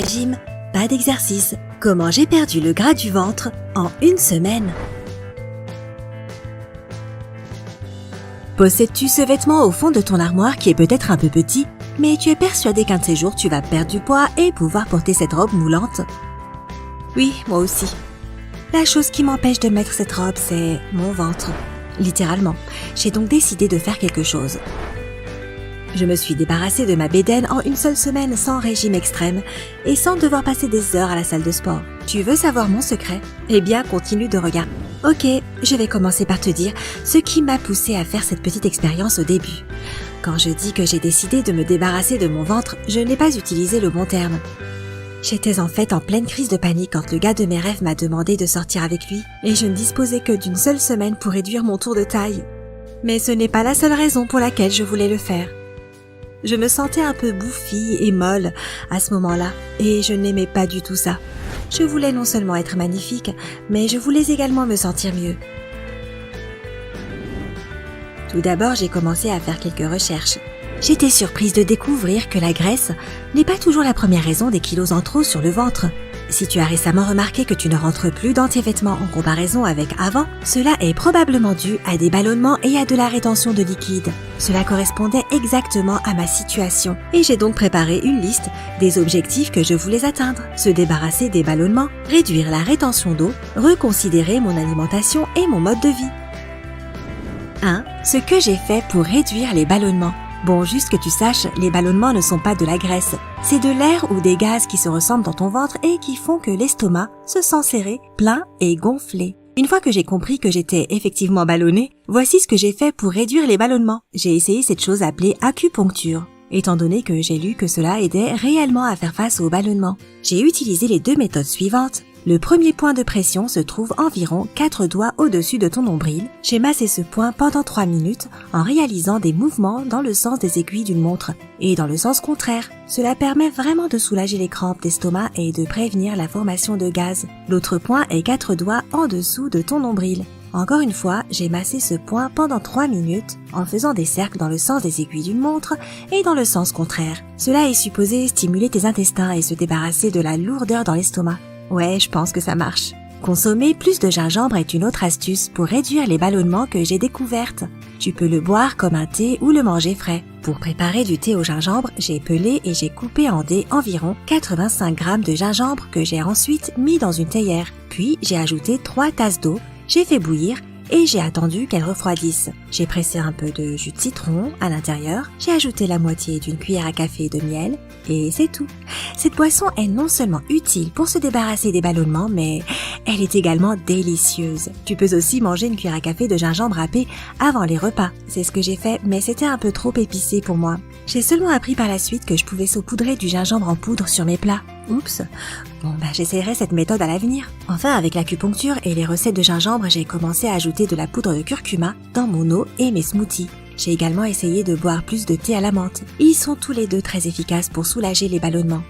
régime, pas d'exercice. Comment j'ai perdu le gras du ventre en une semaine. Possèdes-tu ce vêtement au fond de ton armoire qui est peut-être un peu petit, mais tu es persuadé qu'un de ces jours tu vas perdre du poids et pouvoir porter cette robe moulante? Oui, moi aussi. La chose qui m'empêche de mettre cette robe, c'est mon ventre. Littéralement. J'ai donc décidé de faire quelque chose. Je me suis débarrassée de ma bédaine en une seule semaine sans régime extrême et sans devoir passer des heures à la salle de sport. Tu veux savoir mon secret? Eh bien, continue de regarder. Ok, je vais commencer par te dire ce qui m'a poussée à faire cette petite expérience au début. Quand je dis que j'ai décidé de me débarrasser de mon ventre, je n'ai pas utilisé le bon terme. J'étais en fait en pleine crise de panique quand le gars de mes rêves m'a demandé de sortir avec lui et je ne disposais que d'une seule semaine pour réduire mon tour de taille. Mais ce n'est pas la seule raison pour laquelle je voulais le faire. Je me sentais un peu bouffie et molle à ce moment-là et je n'aimais pas du tout ça. Je voulais non seulement être magnifique, mais je voulais également me sentir mieux. Tout d'abord, j'ai commencé à faire quelques recherches. J'étais surprise de découvrir que la graisse n'est pas toujours la première raison des kilos en trop sur le ventre. Si tu as récemment remarqué que tu ne rentres plus dans tes vêtements en comparaison avec avant, cela est probablement dû à des ballonnements et à de la rétention de liquide. Cela correspondait exactement à ma situation et j'ai donc préparé une liste des objectifs que je voulais atteindre. Se débarrasser des ballonnements, réduire la rétention d'eau, reconsidérer mon alimentation et mon mode de vie. 1. Ce que j'ai fait pour réduire les ballonnements. Bon, juste que tu saches, les ballonnements ne sont pas de la graisse. C'est de l'air ou des gaz qui se ressemblent dans ton ventre et qui font que l'estomac se sent serré, plein et gonflé. Une fois que j'ai compris que j'étais effectivement ballonnée, voici ce que j'ai fait pour réduire les ballonnements. J'ai essayé cette chose appelée acupuncture, étant donné que j'ai lu que cela aidait réellement à faire face aux ballonnements. J'ai utilisé les deux méthodes suivantes. Le premier point de pression se trouve environ 4 doigts au-dessus de ton nombril. J'ai massé ce point pendant 3 minutes en réalisant des mouvements dans le sens des aiguilles d'une montre et dans le sens contraire. Cela permet vraiment de soulager les crampes d'estomac et de prévenir la formation de gaz. L'autre point est 4 doigts en dessous de ton nombril. Encore une fois, j'ai massé ce point pendant 3 minutes en faisant des cercles dans le sens des aiguilles d'une montre et dans le sens contraire. Cela est supposé stimuler tes intestins et se débarrasser de la lourdeur dans l'estomac. Ouais, je pense que ça marche. Consommer plus de gingembre est une autre astuce pour réduire les ballonnements que j'ai découvertes. Tu peux le boire comme un thé ou le manger frais. Pour préparer du thé au gingembre, j'ai pelé et j'ai coupé en dés environ 85 grammes de gingembre que j'ai ensuite mis dans une théière. Puis j'ai ajouté 3 tasses d'eau, j'ai fait bouillir et j'ai attendu qu'elle refroidisse. J'ai pressé un peu de jus de citron à l'intérieur, j'ai ajouté la moitié d'une cuillère à café de miel et c'est tout. Cette boisson est non seulement utile pour se débarrasser des ballonnements, mais elle est également délicieuse. Tu peux aussi manger une cuillère à café de gingembre râpé avant les repas. C'est ce que j'ai fait, mais c'était un peu trop épicé pour moi. J'ai seulement appris par la suite que je pouvais saupoudrer du gingembre en poudre sur mes plats. Oups. Bon, j'essaierai cette méthode à l'avenir. Enfin, avec l'acupuncture et les recettes de gingembre, j'ai commencé à ajouter de la poudre de curcuma dans mon eau et mes smoothies. J'ai également essayé de boire plus de thé à la menthe. Ils sont tous les deux très efficaces pour soulager les ballonnements.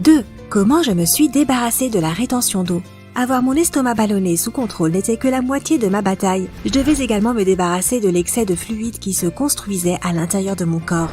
2. Comment je me suis débarrassée de la rétention d'eau. Avoir mon estomac ballonné sous contrôle n'était que la moitié de ma bataille. Je devais également me débarrasser de l'excès de fluide qui se construisait à l'intérieur de mon corps.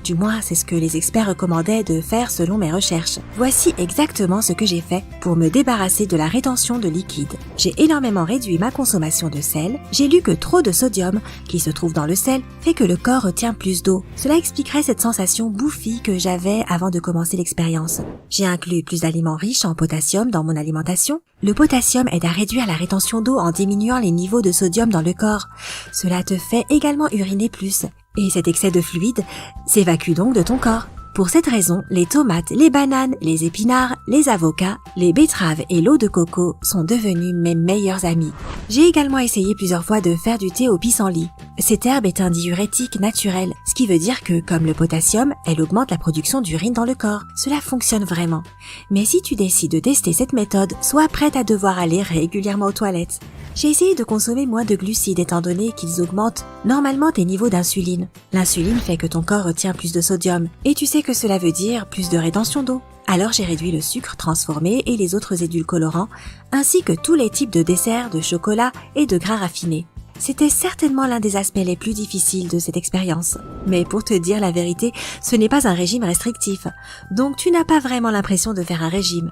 Du moins, c'est ce que les experts recommandaient de faire selon mes recherches. Voici exactement ce que j'ai fait pour me débarrasser de la rétention de liquide. J'ai énormément réduit ma consommation de sel. J'ai lu que trop de sodium, qui se trouve dans le sel, fait que le corps retient plus d'eau. Cela expliquerait cette sensation bouffie que j'avais avant de commencer l'expérience. J'ai inclus plus d'aliments riches en potassium dans mon alimentation. Le potassium aide à réduire la rétention d'eau en diminuant les niveaux de sodium dans le corps. Cela te fait également uriner plus. Et cet excès de fluide s'évacue donc de ton corps. Pour cette raison, les tomates, les bananes, les épinards, les avocats, les betteraves et l'eau de coco sont devenus mes meilleurs amis. J'ai également essayé plusieurs fois de faire du thé au pissenlit. Cette herbe est un diurétique naturel, ce qui veut dire que, comme le potassium, elle augmente la production d'urine dans le corps. Cela fonctionne vraiment. Mais si tu décides de tester cette méthode, sois prête à devoir aller régulièrement aux toilettes. J'ai essayé de consommer moins de glucides étant donné qu'ils augmentent normalement tes niveaux d'insuline. L'insuline fait que ton corps retient plus de sodium, et tu sais que cela veut dire plus de rétention d'eau. Alors j'ai réduit le sucre transformé et les autres édulcorants, ainsi que tous les types de desserts, de chocolat et de gras raffinés. C'était certainement l'un des aspects les plus difficiles de cette expérience. Mais pour te dire la vérité, ce n'est pas un régime restrictif, donc tu n'as pas vraiment l'impression de faire un régime.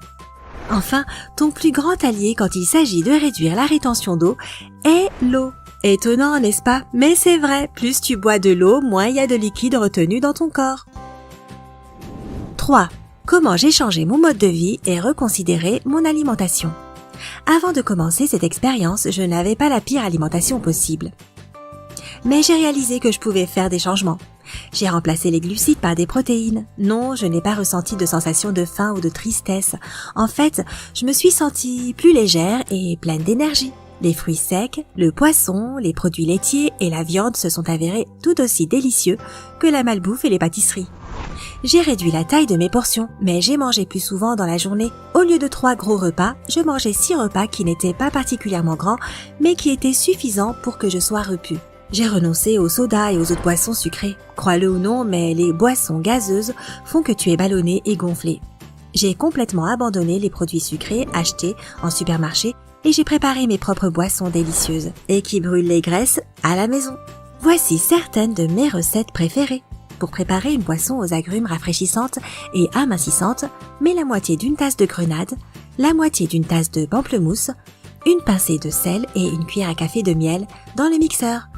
Enfin, ton plus grand allié quand il s'agit de réduire la rétention d'eau est l'eau. Étonnant, n'est-ce pas? Mais c'est vrai, plus tu bois de l'eau, moins il y a de liquide retenu dans ton corps. 3. Comment j'ai changé mon mode de vie et reconsidéré mon alimentation. Avant de commencer cette expérience, je n'avais pas la pire alimentation possible. Mais j'ai réalisé que je pouvais faire des changements. J'ai remplacé les glucides par des protéines. Non, je n'ai pas ressenti de sensation de faim ou de tristesse. En fait, je me suis sentie plus légère et pleine d'énergie. Les fruits secs, le poisson, les produits laitiers et la viande se sont avérés tout aussi délicieux que la malbouffe et les pâtisseries. J'ai réduit la taille de mes portions, mais j'ai mangé plus souvent dans la journée. Au lieu de 3 gros repas, je mangeais 6 repas qui n'étaient pas particulièrement grands, mais qui étaient suffisants pour que je sois repu. J'ai renoncé aux sodas et aux autres boissons sucrées. Crois-le ou non, mais les boissons gazeuses font que tu es ballonné et gonflé. J'ai complètement abandonné les produits sucrés achetés en supermarché et j'ai préparé mes propres boissons délicieuses et qui brûlent les graisses à la maison. Voici certaines de mes recettes préférées. Pour préparer une boisson aux agrumes rafraîchissantes et amincissantes, mets la moitié d'une tasse de grenade, la moitié d'une tasse de pamplemousse, une pincée de sel et une cuillère à café de miel dans le mixeur.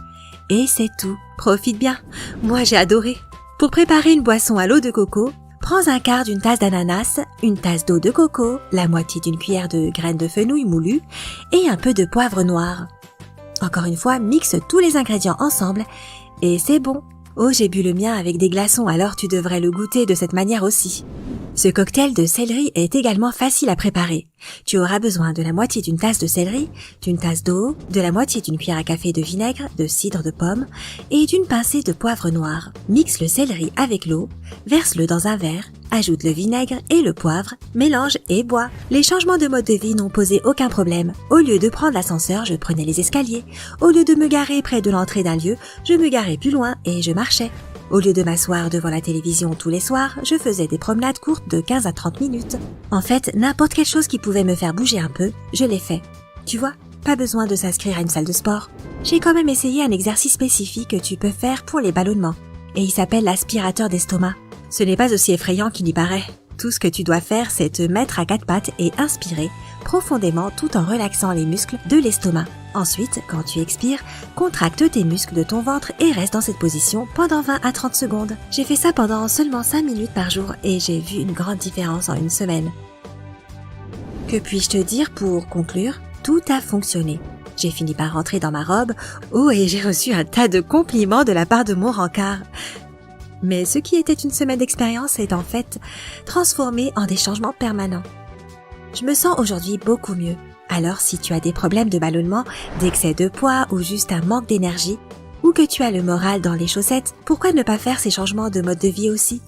Et c'est tout. Profite bien. Moi, j'ai adoré. Pour préparer une boisson à l'eau de coco, prends un quart d'une tasse d'ananas, une tasse d'eau de coco, la moitié d'une cuillère de graines de fenouil moulues et un peu de poivre noir. Encore une fois, mixe tous les ingrédients ensemble et c'est bon. Oh, j'ai bu le mien avec des glaçons, alors tu devrais le goûter de cette manière aussi. Ce cocktail de céleri est également facile à préparer. Tu auras besoin de la moitié d'une tasse de céleri, d'une tasse d'eau, de la moitié d'une cuillère à café de vinaigre, de cidre de pomme et d'une pincée de poivre noir. Mixe le céleri avec l'eau, verse-le dans un verre, ajoute le vinaigre et le poivre, mélange et bois. Les changements de mode de vie n'ont posé aucun problème. Au lieu de prendre l'ascenseur, je prenais les escaliers. Au lieu de me garer près de l'entrée d'un lieu, je me garais plus loin et je marchais. Au lieu de m'asseoir devant la télévision tous les soirs, je faisais des promenades courtes de 15 à 30 minutes. En fait, n'importe quelle chose qui pouvait me faire bouger un peu, je l'ai fait. Tu vois, pas besoin de s'inscrire à une salle de sport. J'ai quand même essayé un exercice spécifique que tu peux faire pour les ballonnements. Et il s'appelle l'aspirateur d'estomac. Ce n'est pas aussi effrayant qu'il y paraît. Tout ce que tu dois faire, c'est te mettre à 4 pattes et inspirer profondément tout en relaxant les muscles de l'estomac. Ensuite, quand tu expires, contracte tes muscles de ton ventre et reste dans cette position pendant 20 à 30 secondes. J'ai fait ça pendant seulement 5 minutes par jour et j'ai vu une grande différence en une semaine. Que puis-je te dire pour conclure? Tout a fonctionné. J'ai fini par rentrer dans ma robe. Oh, et j'ai reçu un tas de compliments de la part de mon rencard. Mais ce qui était une semaine d'expérience est en fait transformé en des changements permanents. Je me sens aujourd'hui beaucoup mieux. Alors si tu as des problèmes de ballonnement, d'excès de poids ou juste un manque d'énergie, ou que tu as le moral dans les chaussettes, pourquoi ne pas faire ces changements de mode de vie aussi?